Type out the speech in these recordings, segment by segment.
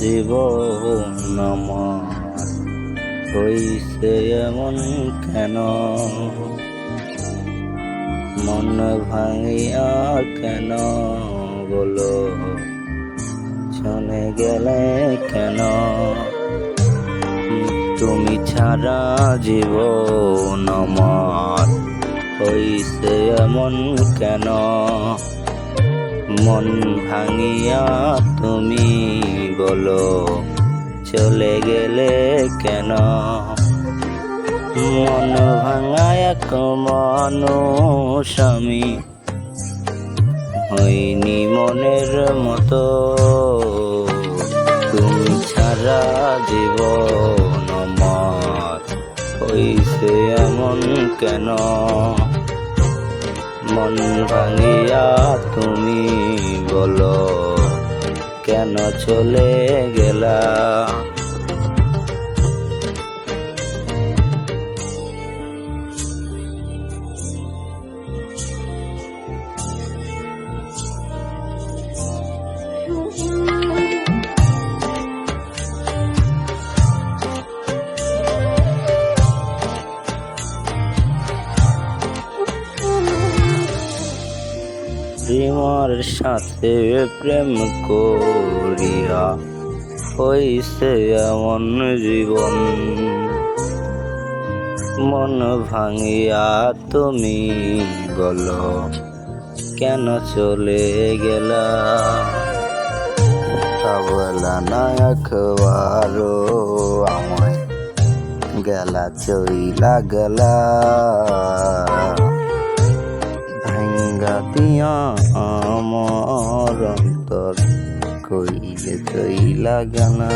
জীবন আমার হইছে এমন কেন? মন ভাঙিয়া কেন বলো চলে গেলে কেন? তুমি ছাড়া জীবন আমার হইছে এমন কেন? মন ভাঙিয়া তুমি বলো চলে গেলে কেন? মন ভাঙা এক মানুষ আমি হইনি মনের মতো। তুমি ছাড়া জীবন আমার হইছে এমন কেন? মন ভাঙিয়া তুমি বলো কেন চলে গেলা? তোমার সাথে প্রেম করিয়া হইছে এমন জীবন। মন ভাঙিয়া তুমি বলো কেন চলে গেলা? তা বলা না একবারও আমায় গেলা চইলা গেলা। ভাঙ্গা দিয়া আমার অন্তর কইলে চইলা গেলা।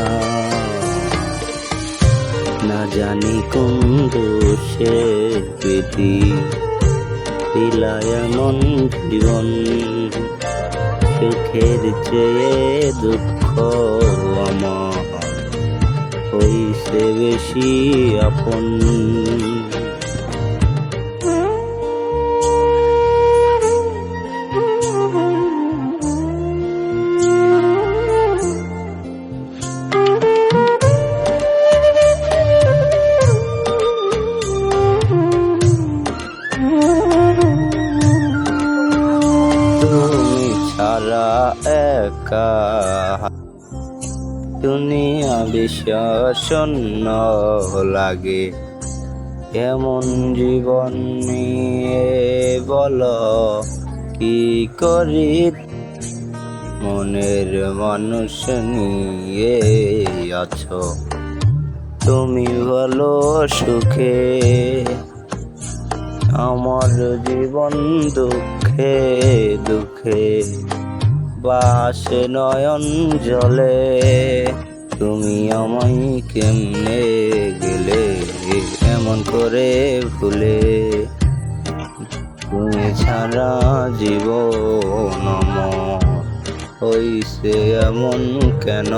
না জানি কোন দোষে বিধি দিলা এমন জীবন। সুখের চেয়ে দুঃখ আমার হইছে বেশি আপন। একা দুনিয়া বিষণ্ণ লাগে এমন জীবন নিয়ে বলো কি করি? মনের মানুষ নিয়ে আছো তুমি ভালো সুখে। আমার জীবন দুঃখে দুঃখে বাসে নয়ন জলে। তুমি আমায় কেমনে গেলে এমন করে ভুলে? তুমি ছাড়া জীবন আমার হইছে এমন কেন?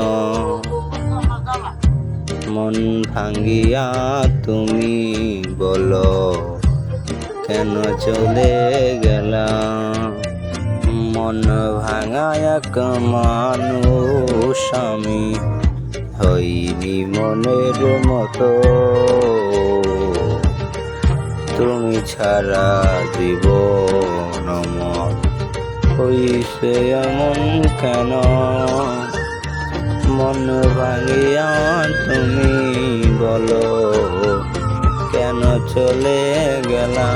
মন ভাঙ্গিয়া তুমি বলো কেন চলে গেলা? মন ভাঙা এক মানুষ আমি হইনি মনের মতো। তুমি ছাড়া জীবন আমার হইছে এমন কেন? মন ভাঙিয়া তুমি বলো কেন চলে গেলা?